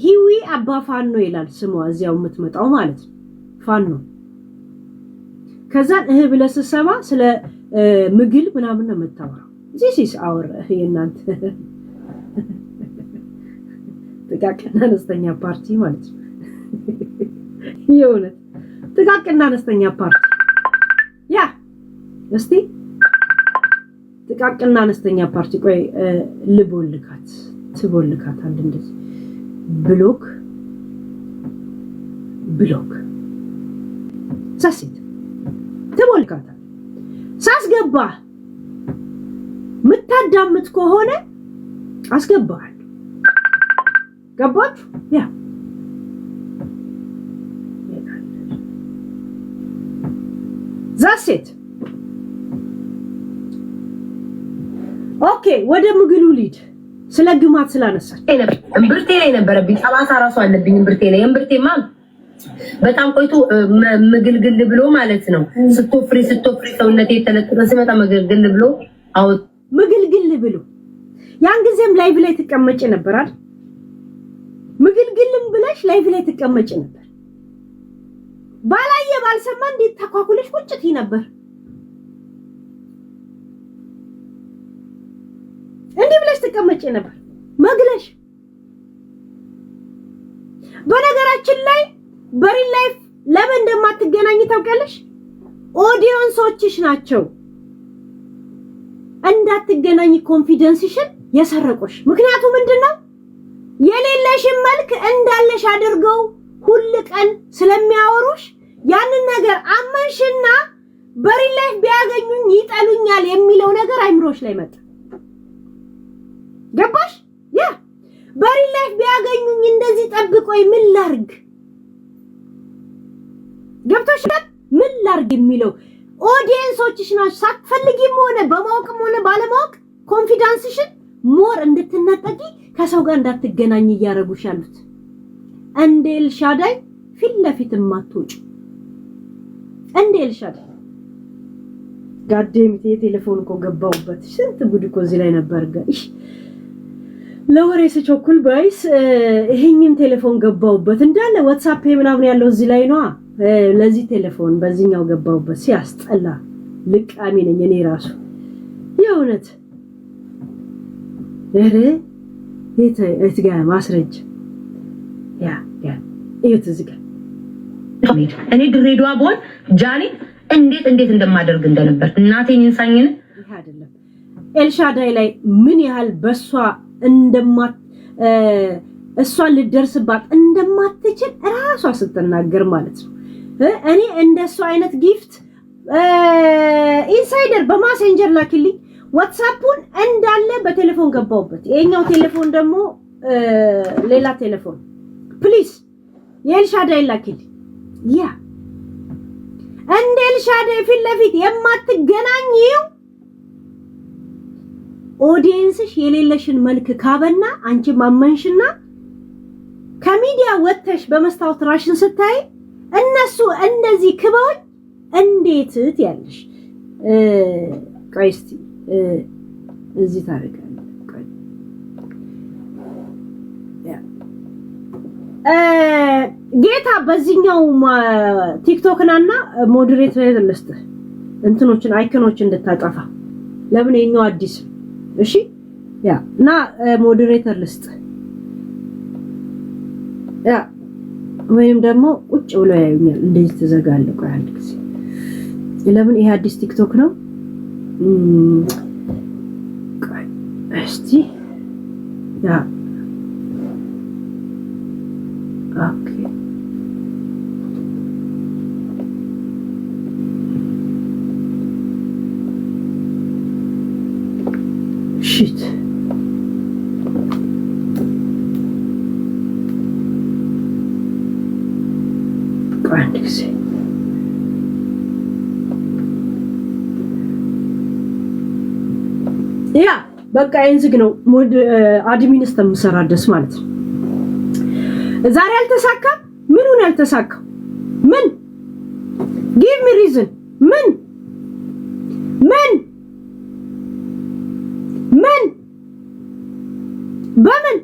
ሂዊ አባ ፋኖ ይላል ስሟ እዚያው የምትመጣው ማለት ነው ፋኖ ከዛ ብለስ ሰባ ስለ ምግል ምናምን ነው መታወራው this is our የናንተ ጥቃቅና አነስተኛ ፓርቲ ማለት ነው ይሁን ጥቃቅና አነስተኛ ፓርቲ ያ እስቲ ጥቃቅና አነስተኛ ፓርቲ ቆይ ልቦልካት ትቦልካት አንድ እንደዚህ ብሎክ ሳሲት ትቦልካታ ሳስገባ ምታዳምጥ ከሆነ አስገባል ገባችሁ ያ ዛሴት ኦኬ ወደ ምግሉ ሊድ ስለ ግማት ስላነሳች እምብርቴ ላይ ነበረብኝ ጠባሳ ራሱ አለብኝ እምብርቴ ላይ እምብርቴማ በጣም ቆይቶ ምግልግል ብሎ ማለት ነው ስትወፍሪ ሰውነቴ ተለጥቶ ሲመጣ ምግልግል ብሎ አው ምግልግል ብሎ ያን ጊዜም ላይቭ ላይ ተቀመጭ ነበር አይደል ምግልግልም ብለሽ ላይቭ ላይ ተቀመጭ ነበር ባላየ ባልሰማ እንዴት ተኳኩለሽ ቁጭት ነበር እንዴ ብለሽ ተቀመጭ ነበር መግለሽ በነገራችን ላይ በሪል ላይፍ ለምን እንደማትገናኝ ታውቃለሽ ኦዲየንሶችሽ ናቸው እንዳትገናኝ ኮንፊደንስሽን የሰረቆሽ ምክንያቱም ምንድነው የሌለሽን መልክ እንዳለሽ አድርገው ሁሉ ቀን ስለሚያወሩሽ ያንን ነገር አመንሽና በሪል ላይፍ ቢያገኙኝ ይጠሉኛል የሚለው ነገር አይምሮሽ ላይ መጣ ገባሽ ያ በሪል ላይፍ ቢያገኙኝ እንደዚህ ጠብቆይ ምን ላርግ ገብቶሽ ምን ላርግ የሚለው ኦዲየንሶችሽ ናቸው ሳትፈልጊም ሆነ በማወቅም ሆነ ባለማወቅ ኮንፊደንስሽን ሞር እንድትነጠቂ ከሰው ጋር እንዳትገናኝ ያያረጉሽ ያሉት እንደ ኤልሻዳይ ፊት ለፊት ማትወጪ እንደ ኤልሻዳይ ጋዴም ቴሌፎን እኮ ገባውበት ስንት ጉድ እኮ እዚህ ላይ ነበር ጋይሽ ለወሬ ስቾኩል ባይስ ይሄንን ቴሌፎን ገባውበት እንዳለ ዋትስአፕ ምናምን ያለው እዚህ ላይ ነው ለዚህ ቴሌፎን በዚህኛው ገባውበት ሲያስጠላ ልቃሚ ነኝ እኔ ራሱ የእውነት እትጋ ማስረጅ ያ እዩት እዚህ ጋር እኔ ድሬዳዋ ቦል ጃኒ እንዴት እንደማደርግ እንደነበር እናቴን እንሳኝነ ይሄ አይደለም ኤልሻዳይ ላይ ምን ያህል በሷ እንደማት እሷን ልደርስባት እንደማትችል ራሷ ስትናገር ማለት ነው እኔ እንደሷ አይነት ጊፍት ኢንሳይደር በማሴንጀር ላኪልኝ ዋትስአፑን እንዳለ በቴሌፎን ገባውበት የኛው ቴሌፎን ደግሞ ሌላ ቴሌፎን ፕሊዝ የኤልሻዳይ ላኪልኝ ያ እንደ ኤልሻዳይ ፊት ለፊት የማትገናኚው ኦዲየንስሽ የሌለሽን መልክ ካበና አንቺ ማመንሽና ከሚዲያ ወጥተሽ በመስታወት ራሽን ስታይ እነሱ እንደዚህ ክበው እንዴት ያለሽ ቀይስቲ እዚህ ታረጋለህ ቆይ ያ ጌታ በዚህኛው ቲክቶክናና ሞዴሬተር ለስተ እንትኖችን አይኮኖችን እንድታጠፋ ለምን የኛው አዲስ እሺ ያ እና ሞዴሬተር ልስጥ ያ ወይም ደግሞ ቁጭ ብሎ ያዩኛል እንደዚህ ተዘጋለቀ አንድ ጊዜ ለምን ይሄ አዲስ ቲክቶክ ነው እስቲ ያ ኦኬ shit አንድ ጊዜ ያ በቃ እንዝግ ነው አድሚኒስተር መሰራደስ ማለት ነው ዛሬ አልተሳካም ምኑን ያልተሳካው ምን give me reason ምን በምን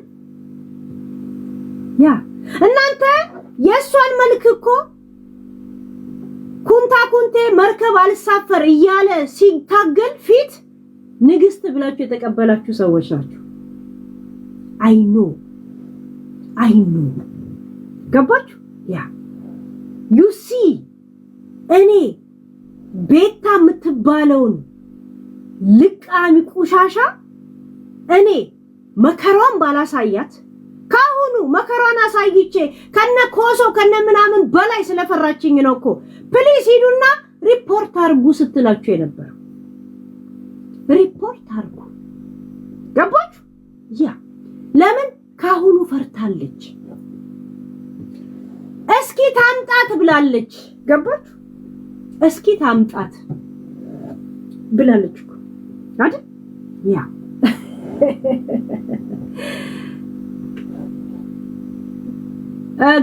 ያ እናንተ የሷን መልክ እኮ ኩንታ ኩንቴ መርከብ አልሳፈር እያለ ሲታገል ፊት ንግስት ብላችሁ የተቀበላችሁ ሰዎች ናችሁ። አይኑ ገባችሁ? ያ ዩሲ እኔ ቤታ የምትባለውን ልቃሚ ቁሻሻ እኔ መከሯን ባላሳያት ካሁኑ መከሯን አሳይቼ ከነ ኮሶ ከነ ምናምን በላይ ስለፈራችኝ ነው እኮ ፕሊስ ሂዱና ሪፖርት አርጉ ስትላችሁ የነበረው። ሪፖርት አርጉ። ገባችሁ? ያ ለምን ካሁኑ ፈርታለች። እስኪ ታምጣት ብላለች። ገባችሁ? እስኪ ታምጣት ብላለች እኮ አይደል? ያ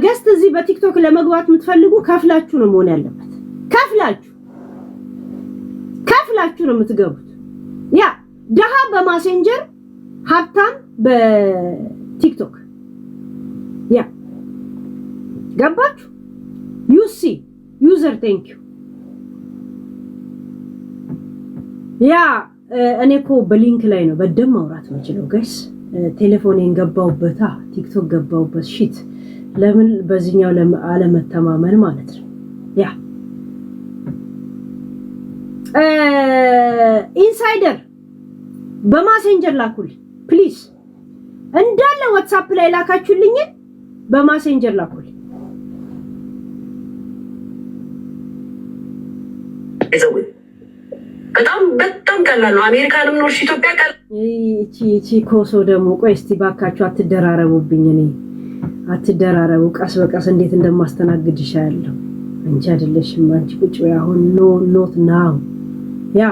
ገስት እዚህ በቲክቶክ ለመግባት የምትፈልጉ ከፍላችሁ ነው መሆን ያለበት። ከፍላችሁ ነው የምትገቡት። ያ ደሃ በማሴንጀር ሀብታም በቲክቶክ። ያ ገባችሁ? ዩሲ ዩዘር ቴንክ ዩ። ያ እኔ እኮ በሊንክ ላይ ነው በደም ማውራት የምችለው ጋይስ። ቴሌፎኔን ገባውበታ ቲክቶክ ገባውበት ሺት ለምን በዚህኛው አለመተማመን ማለት ነው። ያ ኢንሳይደር በማሴንጀር ላኩልኝ ፕሊዝ። እንዳለ ዋትስአፕ ላይ ላካችሁልኝ በማሴንጀር ላኩልኝ። በጣም ቀላል ነው። አሜሪካንም ኖርሽ ኢትዮጵያ ቀላል። እቺ ኮሶ ደግሞ ቆይ እስቲ ባካችሁ አትደራረቡብኝ። እኔ አትደራረቡ። ቀስ በቀስ እንዴት እንደማስተናግድሽ ያለው አንቺ አይደለሽም። አንቺ ቁጭ በይ አሁን። ኖት ናው። ያ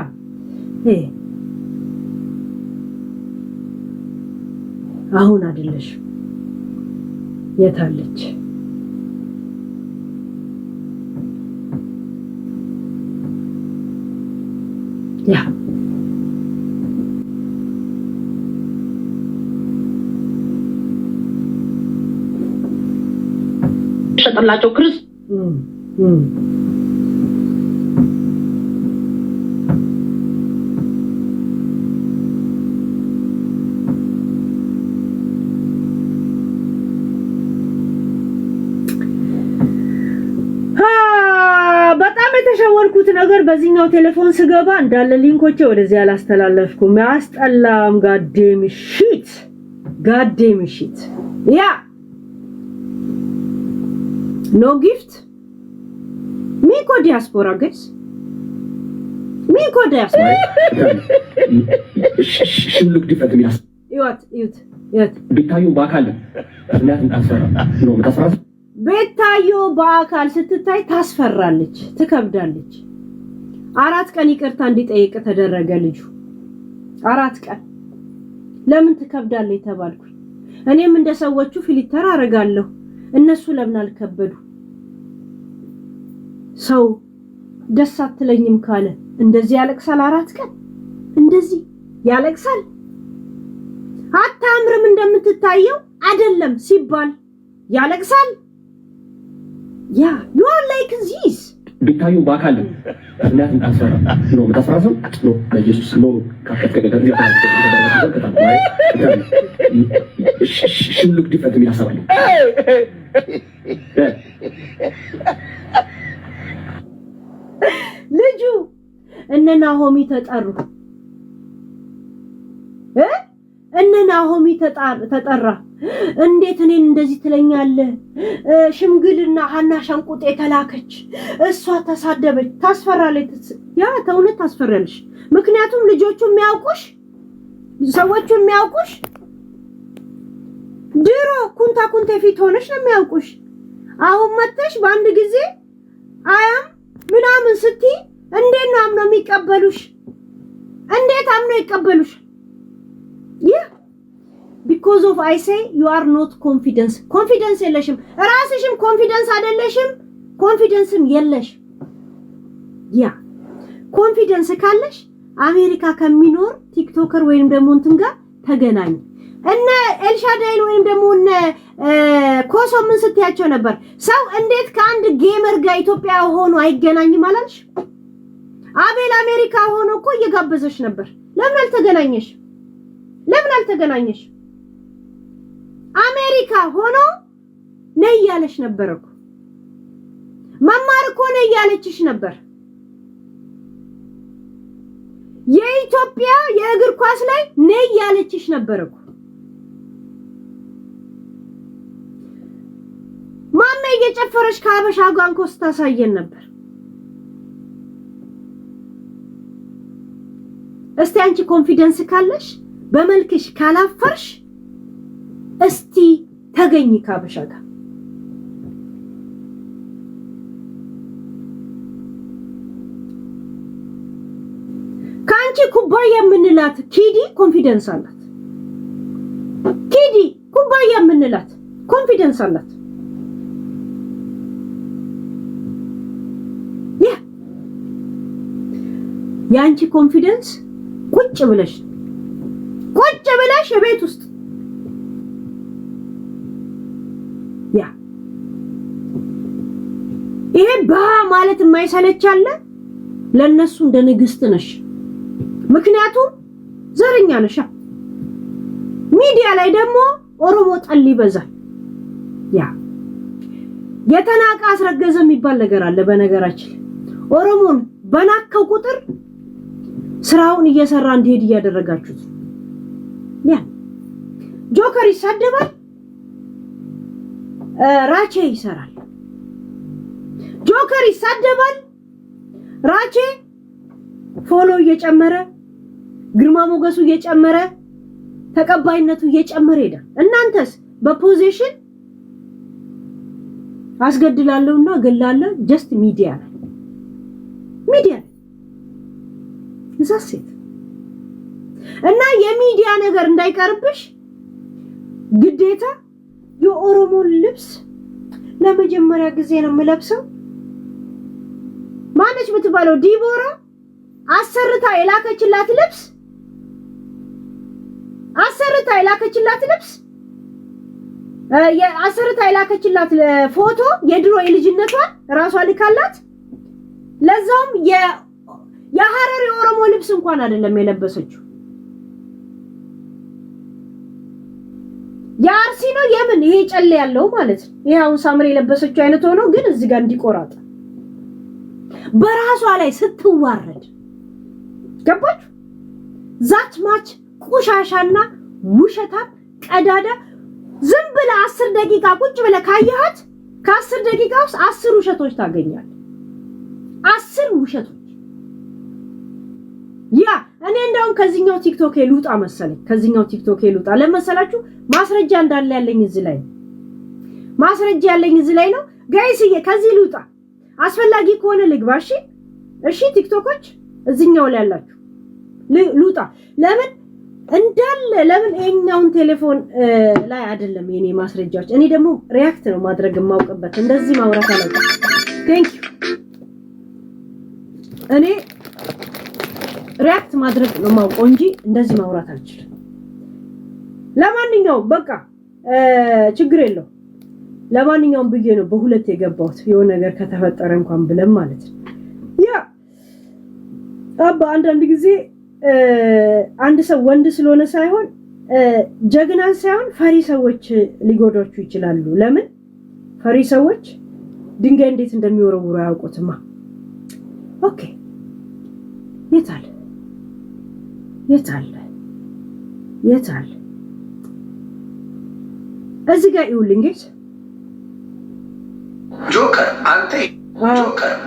አሁን አይደለሽም። የታለች? ያ ሸጠላቸው ክርስ በጣም የተሸወርኩት ነገር በዚህኛው ቴሌፎን ስገባ እንዳለ ሊንኮቼ ወደዚህ አላስተላለፍኩም። ያስጠላም ጋዴም ሺት ያ ኖ ጊፍት ሚኮ ዲያስፖራ ጋይስ ሚኮ ዲያስፖራ ሽምልክ ዲፈት ሚያስ ይወት ቤታዩ በአካል እናት ታስፈራ ነው ታስፈራ። ቤታዩ በአካል ስትታይ ታስፈራለች፣ ትከብዳለች። 4 ቀን ይቅርታ እንዲጠይቅ ተደረገ ልጁ። 4 ቀን ለምን ትከብዳለች ተባልኩ። እኔም እንደሰዎቹ ፊልተር አረጋለሁ። እነሱ ለምን አልከበዱ? ሰው ደስ አትለኝም ካለ እንደዚህ ያለቅሳል። 4 ቀን እንደዚህ ያለቅሳል። አታምርም እንደምትታየው አይደለም ሲባል ያለቅሳል። ያ you are like this ቤታዩ በአካል እናት ታስፈራ ነው ታስፈራ ነው ለኢየሱስ ነው ካፈቀደ ሽምልክ ዲፈት ሚያሰባል ልጁ እነ ናሆሚ ተጠሩ። እነ ናሆሚ ተጠራ። እንዴት እኔን እንደዚህ ትለኛለህ? ሽምግልና ሀና ሸንቁጤ ተላከች፣ እሷ ተሳደበች። ታስፈራለች። ያ ተውነት ታስፈራለሽ። ምክንያቱም ልጆቹ የሚያውቁሽ ሰዎቹ የሚያውቁሽ ድሮ ኩንቴ ፊት ሆነሽ ነው የሚያውቁሽ። አሁን መጥተሽ በአንድ ጊዜ አያም ምናምን ስትይ እንዴት ነው አምነው የሚቀበሉሽ? እንዴት አምነው ይቀበሉሽ? Yeah, because of I say you are not confidence የለሽም። ራስሽም ኮንፊደንስ አይደለሽም፣ ኮንፊደንስም የለሽ። ያ ኮንፊደንስ ካለሽ አሜሪካ ከሚኖር ቲክቶከር ወይንም ደግሞ እንትን ጋር ተገናኝ። እነ ኤልሻዳይን ወይንም ደግሞ እነ ኮሶ ምን ስትያቸው ነበር? ሰው እንዴት ከአንድ ጌመር ጋር ኢትዮጵያ ሆኖ አይገናኝም አላልሽ? አቤል አሜሪካ ሆኖ እኮ እየጋበዘሽ ነበር። ለምን አልተገናኘሽ? ለምን አልተገናኘሽ? አሜሪካ ሆኖ ነይ ያለሽ ነበር እኮ መማር እኮ ነይ ያለችሽ ነበር። የኢትዮጵያ የእግር ኳስ ላይ ነይ ያለችሽ ነበር እኮ ማማ እየጨፈረሽ ከአበሻ ጋር እንኳን ስታሳየን ነበር። እስቲ አንቺ ኮንፊደንስ ካለሽ በመልክሽ ካላፈርሽ እስቲ ተገኝ ከአበሻ ጋር ካንቺ ኩባያ የምንላት ኪዲ ኮንፊደንስ አላት። ኪዲ ኩባያ የምንላት ኮንፊደንስ አላት። ያንቺ ኮንፊደንስ ቁጭ ብለሽ ቤት ውስጥ ይሄ ማለት የማይሰለቻለ ለነሱ እንደ ንግስት ነሽ። ምክንያቱም ዘረኛ ነሽ። ሚዲያ ላይ ደግሞ ኦሮሞ ጠል ይበዛል። የተናቀ አስረገዘ የሚባል ነገር አለ። በነገራችን ኦሮሞን በናከው ቁጥር ስራውን እየሰራ እንዲሄድ እያደረጋችሁት። ጆከር ይሳደባል፣ ራቼ ይሰራል። ጆከር ይሳደባል፣ ራቼ ፎሎ እየጨመረ ግርማ ሞገሱ እየጨመረ ተቀባይነቱ እየጨመረ ሄዳል። እናንተስ በፖዚሽን አስገድላለሁና ገላለሁ ጀስት ሚዲያ እዛሴት እና የሚዲያ ነገር እንዳይቀርብሽ ግዴታ የኦሮሞ ልብስ ለመጀመሪያ ጊዜ ነው የምለብሰው ማነች የምትባለው ዲቦራ አሰርታ የላከችላት ፎቶ የድሮ የልጅነቷን ራሷ ልካላት ለዛውም የሐረር የኦሮሞ ልብስ እንኳን አይደለም የለበሰችው ያርሲ ነው የምን ይሄ ጨለ ያለው ማለት ነው። ይሄ አሁን ሳምሪ የለበሰችው አይነት ሆኖ ግን እዚህ ጋር እንዲቆራጥ በራሷ ላይ ስትዋረድ ገባች። ዛት ማች ቁሻሻና ውሸታ ቀዳዳ ዝም ብለ 10 ደቂቃ ቁጭ ብለ ካያት ከ10 ደቂቃ ውስጥ 10 ውሸቶች ታገኛለህ። 10 ውሸቶች እኔ እንደውም ከዚህኛው ቲክቶክ ልውጣ መሰለኝ። ከዚህኛው ቲክቶክ ልውጣ ለመሰላችሁ ማስረጃ እንዳለ ያለኝ እዚህ ላይ ነው ጋይስዬ። ከዚህ ልውጣ አስፈላጊ ከሆነ ልግባ። እሺ ቲክቶኮች እዚህኛው ላይ ያላችሁ ልውጣ። ለምን እኛውን ቴሌፎን ላይ አይደለም የኔ ማስረጃዎች። እኔ ደግሞ ሪያክት ነው ማድረግ የማውቅበት እንደዚህ ማውራት አለ። ቴንክ ዩ እኔ ሪያክት ማድረግ ነው የማውቀው እንጂ እንደዚህ ማውራት አልችልም። ለማንኛውም በቃ ችግር የለው። ለማንኛውም ብዬ ነው በሁለት የገባሁት የሆነ ነገር ከተፈጠረ እንኳን ብለን ማለት ነው። አንዳንድ ጊዜ አንድ ሰው ወንድ ስለሆነ ሳይሆን ጀግናን ሳይሆን ፈሪ ሰዎች ሊጎዳችሁ ይችላሉ። ለምን ፈሪ ሰዎች ድንጋይ እንዴት እንደሚወረውሩ ያውቁትማ። ኦኬ የታለ እዚህ ጋር ይውልኝ ጌት ጆከር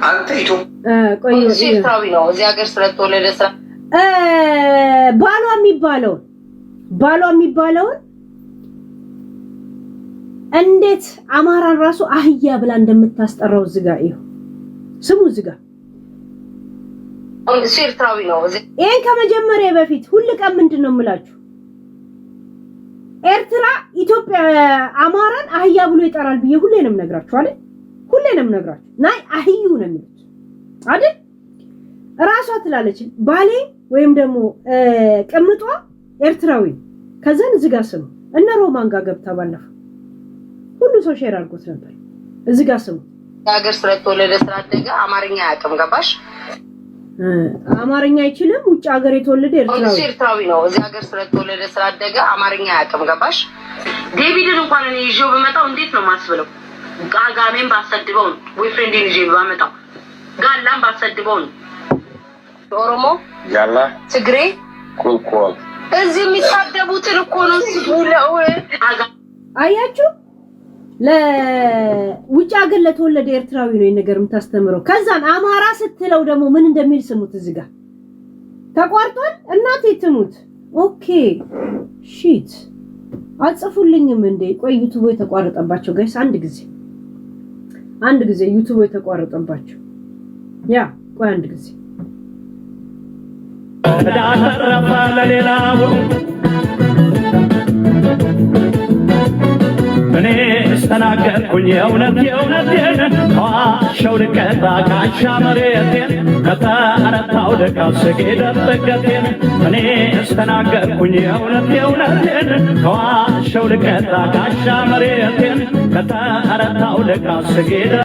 አንተ ኢትዮጵያዊ ነው እዚህ ሀገር ስለተወለደ ባሏ የሚባለውን እንዴት አማራን ራሱ አህያ ብላ እንደምታስጠራው እዚህ ጋር ይሁ ስሙ እዚህ ጋር ኤርትራዊ ነው። ይሄን ከመጀመሪያ በፊት ሁሉ ቀን ምንድነው የምላችሁ ኤርትራ ኢትዮጵያ አማራን አህያ ብሎ ይጠራል ብዬ ሁሌንም ነግራችሁ ናይ አህዩ ነው የሚሉት አይደል? ራሷ ትላለች ባሌ ወይም ደግሞ ቅምጧ ኤርትራዊ። ከዛን እዚህ ጋር ስሙ እነ ሮማን ጋር ገብታ ባለፈው ሁሉ ሰው ሼር አድርጎት ነበር እዚህ ጋር ስሙ ሀገር ስለተወለደ ስላደገ አማርኛ ያቀም ገባሽ አማርኛ አይችልም ውጭ ሀገር የተወለደ ኤርትራዊ ነው እዚህ ሀገር ስለተወለደ ስላደገ አማርኛ ያቀም ገባሽ ዴቪድን እንኳን እኔ ይዤው በመጣው እንዴት ነው ማስብለው ጋጋሜን ባሰድበው ቦይፍሬንድን ይዤ በመጣው ጋላም ባሰድበው ኦሮሞ ያላ ትግሬ ኩልኩል እዚህ የሚሳደቡትን እኮ ነው ሲውለው አያችሁ ለውጭ ሀገር ለተወለደ ኤርትራዊ ነው የነገር የምታስተምረው ከዛን አማራ ስትለው ደግሞ ምን እንደሚል ስሙት እዚህ ጋር ተቋርጧል እናቴ ትሙት ኦኬ ሺት አጽፉልኝም እንዴ ቆይ ዩቲዩብ የተቋረጠባቸው ጋይስ አንድ ጊዜ ዩቲዩብ የተቋረጠባቸው ያ ቆይ አንድ ጊዜ ዳተረፈ ለሌላው እኔ እስተናገርኩኝ የእውነቴን ዋሸው ልቀጣ ካሻ መሬቴን ከተረታው ደቃስ ጌደጠገቴን እኔ እስተናገርኩኝ የእውነቴን ዋሸው ልቀጣ ካሻ መሬቴን ከተረታው ደቃስ ጌደ